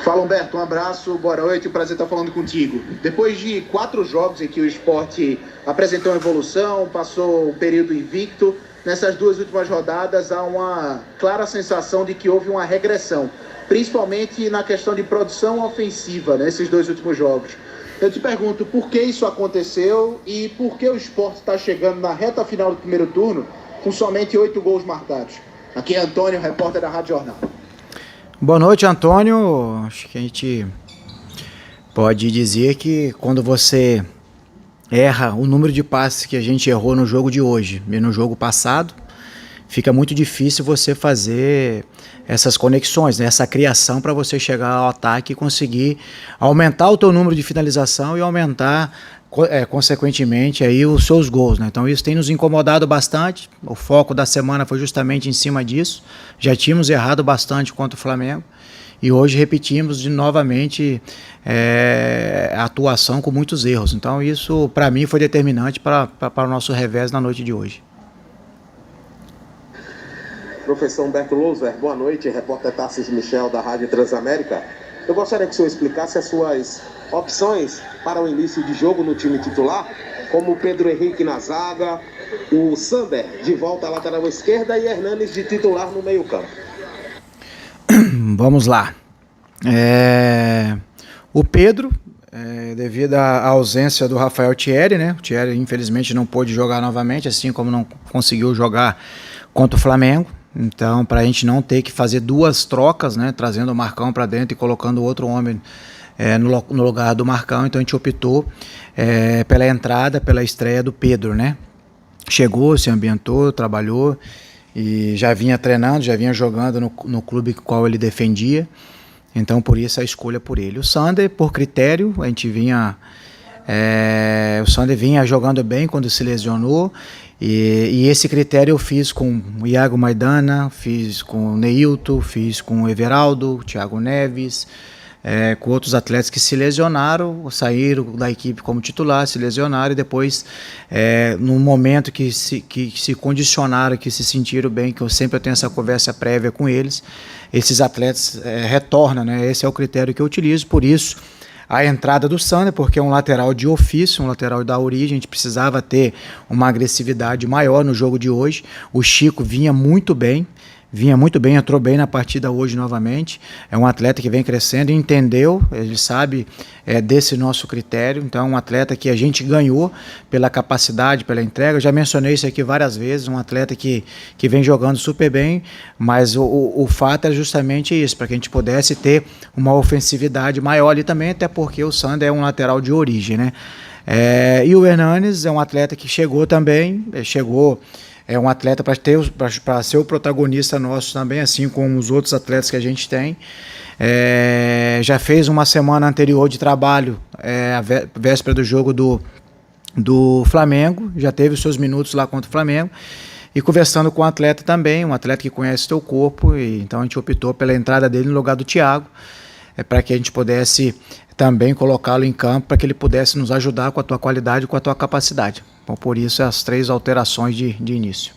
Fala, Humberto, um abraço, boa noite, prazer estar falando contigo. Depois de 4 jogos em que o Sport apresentou uma evolução, passou um período invicto, nessas 2 últimas rodadas há uma clara sensação de que houve uma regressão, principalmente na questão de produção ofensiva nesses 2 últimos jogos. Eu te pergunto por que isso aconteceu e por que o Sport está chegando na reta final do primeiro turno com somente 8 gols marcados. Aqui é Antônio, repórter da Rádio Jornal. Boa noite, Antônio. Acho que a gente pode dizer que quando você erra o número de passes que a gente errou no jogo de hoje e no jogo passado, fica muito difícil você fazer essas conexões, né? Essa criação para você chegar ao ataque e conseguir aumentar o teu número de finalização e aumentar consequentemente aí os seus gols, né? Então isso tem nos incomodado bastante. O foco da semana foi justamente em cima disso. Já tínhamos errado bastante contra o Flamengo e hoje repetimos novamente a atuação com muitos erros. Então isso para mim foi determinante para o nosso revés na noite de hoje. Professor Humberto Louser, boa noite, repórter Tarcísio Michel da Rádio Transamérica. Eu gostaria que o senhor explicasse as suas opções para o início de jogo no time titular, como o Pedro Henrique na zaga, o Sander de volta à lateral esquerda e Hernanes de titular no meio campo. Vamos lá. O Pedro, devido à ausência do Rafael Thierry, né? O Thierry infelizmente não pôde jogar novamente, assim como não conseguiu jogar contra o Flamengo. Então, para a gente não ter que fazer 2 trocas, né, trazendo o Marcão para dentro e colocando outro homem no lugar do Marcão, então a gente optou pela entrada, pela estreia do Pedro, né? Chegou, se ambientou, trabalhou e já vinha treinando, já vinha jogando no clube qual ele defendia, então por isso a escolha por ele. O Sander, por critério, a gente vinha... o Sander vinha jogando bem quando se lesionou e esse critério eu fiz com o Iago Maidana, fiz com o Neilton, fiz com o Everaldo, o Thiago Neves, com outros atletas que se lesionaram, saíram da equipe como titular, se lesionaram e depois no momento que se condicionaram, que se sentiram bem, que eu sempre tenho essa conversa prévia com eles, esses atletas retornam, né? Esse é o critério que eu utilizo, por isso a entrada do Sander, porque é um lateral de ofício, um lateral da origem, a gente precisava ter uma agressividade maior no jogo de hoje. O Chico vinha muito bem, entrou bem na partida hoje novamente. É um atleta que vem crescendo e entendeu, ele sabe desse nosso critério. Então é um atleta que a gente ganhou pela capacidade, pela entrega. Eu já mencionei isso aqui várias vezes, um atleta que vem jogando super bem, mas o fato é justamente isso, para que a gente pudesse ter uma ofensividade maior ali também, até porque o Sander é um lateral de origem, né? E o Hernanes é um atleta que chegou também, é um atleta para ser o protagonista nosso também, assim como os outros atletas que a gente tem. Já fez uma semana anterior de trabalho, a véspera do jogo do Flamengo, já teve os seus minutos lá contra o Flamengo. E conversando com o atleta também, um atleta que conhece o teu corpo, e então a gente optou pela entrada dele no lugar do Thiago, para que a gente pudesse também colocá-lo em campo, para que ele pudesse nos ajudar com a tua qualidade e com a tua capacidade. Então, por isso, as 3 alterações de início.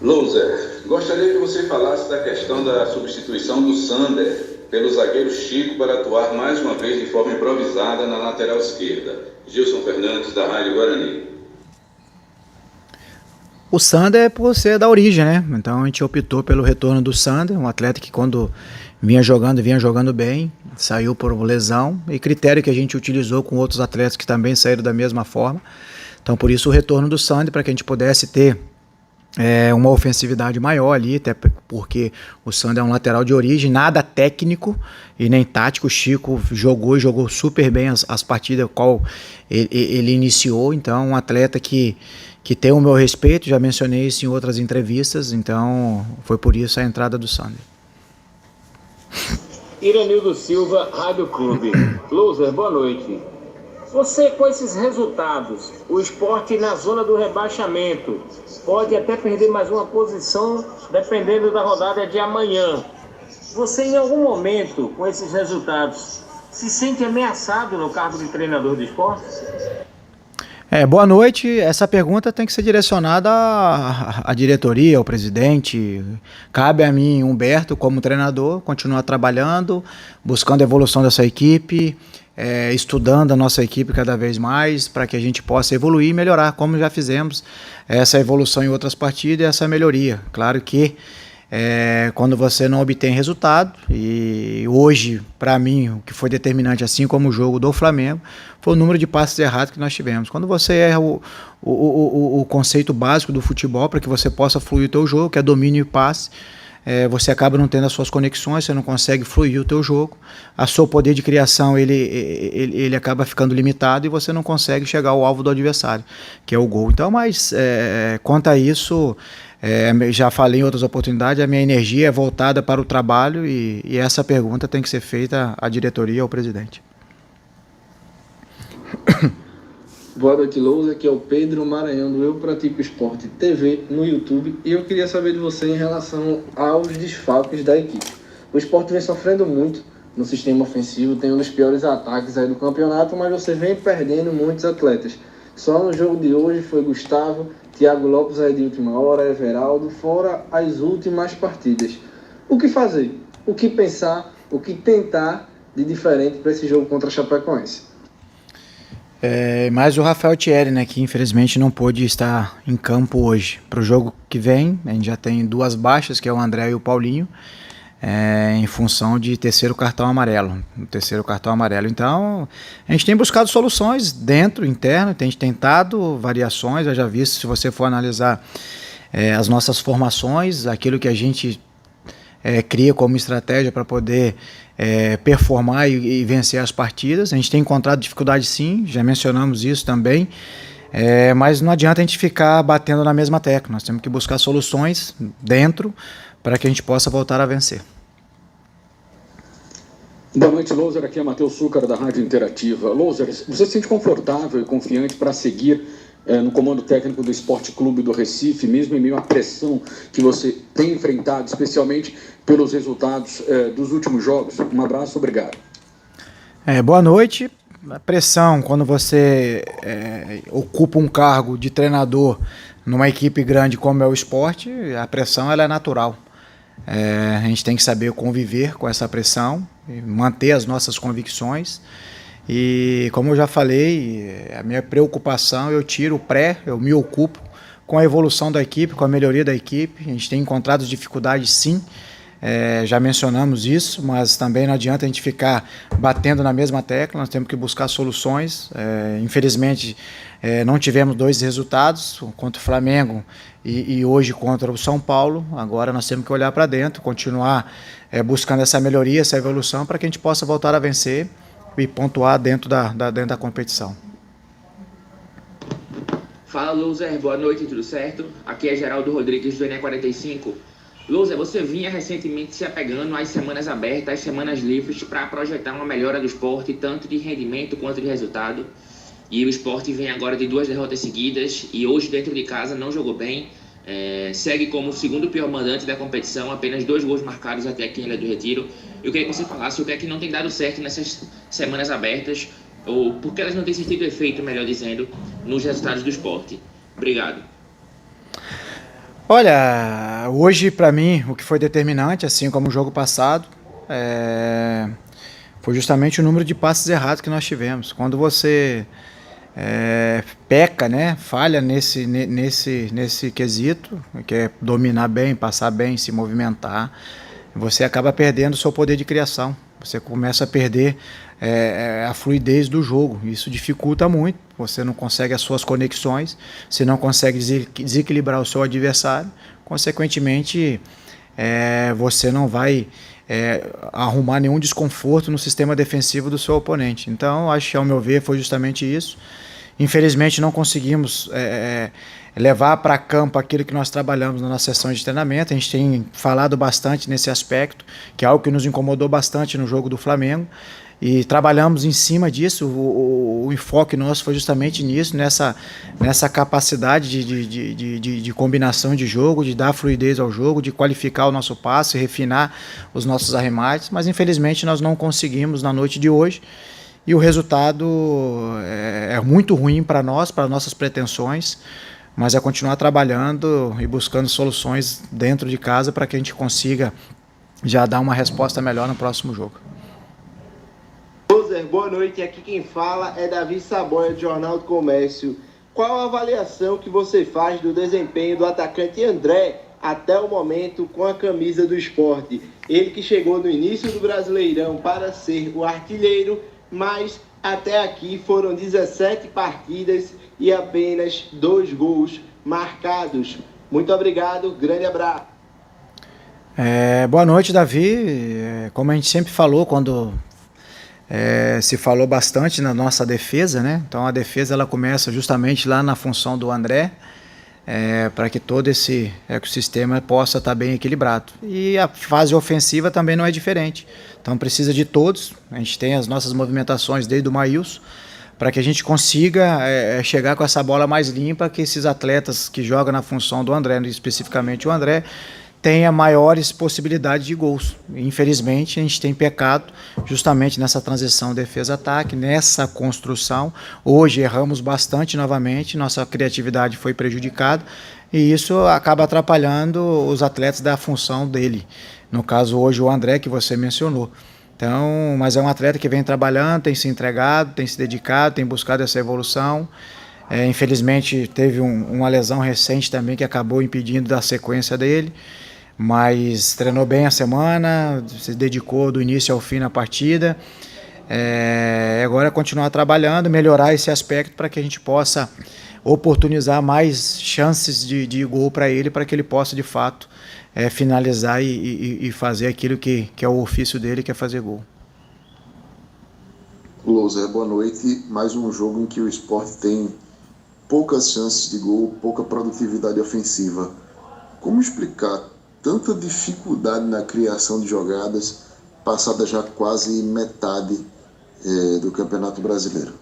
Louser, gostaria que você falasse da questão da substituição do Sander pelo zagueiro Chico para atuar mais uma vez de forma improvisada na lateral esquerda. Gilson Fernandes, da Rádio Guarani. O Sander é por ser da origem, né? Então a gente optou pelo retorno do Sander, um atleta que quando vinha jogando bem, saiu por lesão, e critério que a gente utilizou com outros atletas que também saíram da mesma forma. Então por isso o retorno do Sander, para que a gente pudesse ter uma ofensividade maior ali, até porque o Sander é um lateral de origem, nada técnico e nem tático. O Chico jogou super bem as partidas qual ele iniciou, então um atleta que tem o meu respeito, já mencionei isso em outras entrevistas, então foi por isso a entrada do Sander. Iranildo Silva, Rádio Clube. Louser, boa noite. Você, com esses resultados, o Sport na zona do rebaixamento, pode até perder mais uma posição, dependendo da rodada de amanhã. Você, em algum momento, com esses resultados, se sente ameaçado no cargo de treinador do Sport? Boa noite. Essa pergunta tem que ser direcionada à diretoria, ao presidente. Cabe a mim, Humberto, como treinador, continuar trabalhando, buscando a evolução dessa equipe, estudando a nossa equipe cada vez mais, para que a gente possa evoluir e melhorar, como já fizemos essa evolução em outras partidas e essa melhoria. Claro que quando você não obtém resultado, e hoje, para mim, o que foi determinante, assim como o jogo do Flamengo, foi o número de passes errados que nós tivemos. Quando você erra o conceito básico do futebol para que você possa fluir o teu jogo, que é domínio e passe, você acaba não tendo as suas conexões, você não consegue fluir o teu jogo, o seu poder de criação ele acaba ficando limitado e você não consegue chegar ao alvo do adversário, que é o gol. Então, mas quanto a isso, já falei em outras oportunidades, a minha energia é voltada para o trabalho e essa pergunta tem que ser feita à diretoria, ao presidente. Boa noite, Lousa. Aqui é o Pedro Maranhão, do Eu Pratico Esporte TV no YouTube. E eu queria saber de você em relação aos desfalques da equipe. O Sport vem sofrendo muito no sistema ofensivo, tem um dos piores ataques aí do campeonato, mas você vem perdendo muitos atletas. Só no jogo de hoje foi Gustavo, Thiago Lopes aí de última hora, Everaldo, fora as últimas partidas. O que fazer? O que pensar? O que tentar de diferente para esse jogo contra a Chapecoense? Mais o Rafael Thierry, né, que infelizmente não pôde estar em campo hoje. Para o jogo que vem, a gente já tem duas baixas, que é o André e o Paulinho, em função de terceiro cartão amarelo. Então, a gente tem buscado soluções dentro, interno, tem tentado variações. Eu já vi, se você for analisar as nossas formações, aquilo que a gente cria como estratégia para poder performar e vencer as partidas. A gente tem encontrado dificuldade, sim, já mencionamos isso também, mas não adianta a gente ficar batendo na mesma tecla. Nós temos que buscar soluções dentro para que a gente possa voltar a vencer. Boa noite, Loser. Aqui é Matheus Súcar, da Rádio Interativa. Loser, você se sente confortável e confiante para seguir no comando técnico do Esporte Clube do Recife, mesmo em meio à pressão que você tem enfrentado, especialmente pelos resultados dos últimos jogos? Um abraço, obrigado. Boa noite. A pressão, quando você ocupa um cargo de treinador numa equipe grande como é o Sport, a pressão ela é natural. A gente tem que saber conviver com essa pressão, manter as nossas convicções. E como eu já falei, a minha preocupação, eu me ocupo com a evolução da equipe, com a melhoria da equipe. A gente tem encontrado dificuldades, sim, já mencionamos isso, mas também não adianta a gente ficar batendo na mesma tecla. Nós temos que buscar soluções. Infelizmente não tivemos dois resultados, contra o Flamengo e hoje contra o São Paulo. Agora nós temos que olhar para dentro, continuar buscando essa melhoria, essa evolução, para que a gente possa voltar a vencer e pontuar dentro da competição. Fala, Loser, boa noite, tudo certo? Aqui é Geraldo Rodrigues do ENE45. Loser, você vinha recentemente se apegando às semanas abertas, às semanas livres, para projetar uma melhora do esporte, tanto de rendimento quanto de resultado. E o esporte vem agora de 2 derrotas seguidas e hoje dentro de casa não jogou bem. Segue como o segundo pior mandante da competição, apenas 2 gols marcados até aqui em Ilha do Retiro. Eu queria que você falasse o que é que não tem dado certo nessas semanas abertas, ou por que elas não têm surtido efeito, melhor dizendo, nos resultados do esporte. Obrigado. Olha, hoje para mim o que foi determinante, assim como o jogo passado, foi justamente o número de passes errados que nós tivemos. Quando você peca, né, falha nesse quesito, que é dominar bem, passar bem, se movimentar, você acaba perdendo o seu poder de criação. Você começa a perder a fluidez do jogo. Isso dificulta muito. Você não consegue as suas conexões, você não consegue desequilibrar o seu adversário. Consequentemente, você não vai arrumar nenhum desconforto no sistema defensivo do seu oponente. Então, acho que, ao meu ver, foi justamente isso. Infelizmente, não conseguimos levar para campo aquilo que nós trabalhamos na nossa sessão de treinamento. A gente tem falado bastante nesse aspecto, que é algo que nos incomodou bastante no jogo do Flamengo, e trabalhamos em cima disso. O enfoque nosso foi justamente nisso, nessa capacidade de combinação de jogo, de dar fluidez ao jogo, de qualificar o nosso passe, refinar os nossos arremates, mas infelizmente nós não conseguimos na noite de hoje. e o resultado é muito ruim para nós, para nossas pretensões, mas é continuar trabalhando e buscando soluções dentro de casa para que a gente consiga já dar uma resposta melhor no próximo jogo. Loser, boa noite. Aqui quem fala é Davi Saboia, do Jornal do Comércio. Qual a avaliação que você faz do desempenho do atacante André até o momento com a camisa do Sport? Ele que chegou no início do Brasileirão para ser o artilheiro, mas até aqui foram 17 partidas e apenas 2 gols marcados. Muito obrigado, grande abraço. Boa noite, Davi. Como a gente sempre falou, quando se falou bastante na nossa defesa, né? Então a defesa ela começa justamente lá na função do André, para que todo esse ecossistema possa estar bem equilibrado. E a fase ofensiva também não é diferente. Então precisa de todos. A gente tem as nossas movimentações desde o Maílson, para que a gente consiga chegar com essa bola mais limpa, que esses atletas que jogam na função do André, especificamente o André, tenha maiores possibilidades de gols. Infelizmente, a gente tem pecado justamente nessa transição defesa-ataque, nessa construção. Hoje erramos bastante novamente, nossa criatividade foi prejudicada e isso acaba atrapalhando os atletas da função dele. No caso, hoje, o André, que você mencionou. Então, mas é um atleta que vem trabalhando, tem se entregado, tem se dedicado, tem buscado essa evolução. Infelizmente, teve uma lesão recente também que acabou impedindo da sequência dele. Mas treinou bem a semana, se dedicou do início ao fim na partida. Agora é continuar trabalhando, melhorar esse aspecto para que a gente possa oportunizar mais chances de gol para ele, para que ele possa de fato finalizar e fazer aquilo que é o ofício dele, que é fazer gol. Loser, boa noite. Mais um jogo em que o Sport tem poucas chances de gol, pouca produtividade ofensiva. Como explicar tanta dificuldade na criação de jogadas, passada já quase metade do Campeonato Brasileiro?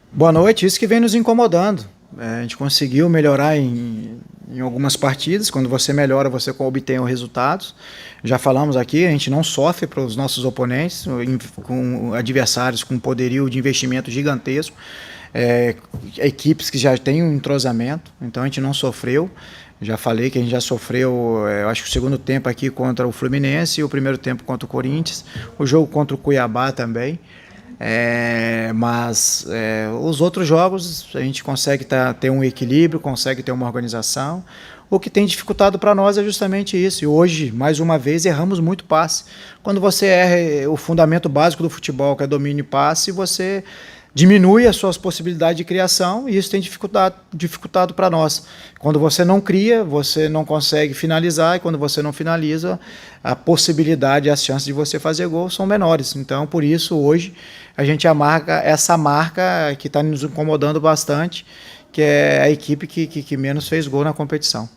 Boa noite, isso que vem nos incomodando. A gente conseguiu melhorar em algumas partidas. Quando você melhora, você obtém os resultados. Já falamos aqui, a gente não sofre para os nossos oponentes, com adversários com poderio de investimento gigantesco, equipes que já têm um entrosamento, então a gente não sofreu. Já falei que a gente já sofreu, eu acho que o segundo tempo aqui contra o Fluminense e o primeiro tempo contra o Corinthians, o jogo contra o Cuiabá também. Mas os outros jogos a gente consegue ter um equilíbrio, consegue ter uma organização. O que tem dificultado para nós é justamente isso. E hoje, mais uma vez, erramos muito passe. Quando você erra o fundamento básico do futebol, que é domínio e passe, você diminui as suas possibilidades de criação e isso tem dificultado para nós. Quando você não cria, você não consegue finalizar, e quando você não finaliza, a possibilidade e as chances de você fazer gol são menores. Então, por isso, hoje, a gente amarga essa marca que está nos incomodando bastante, que é a equipe que menos fez gol na competição.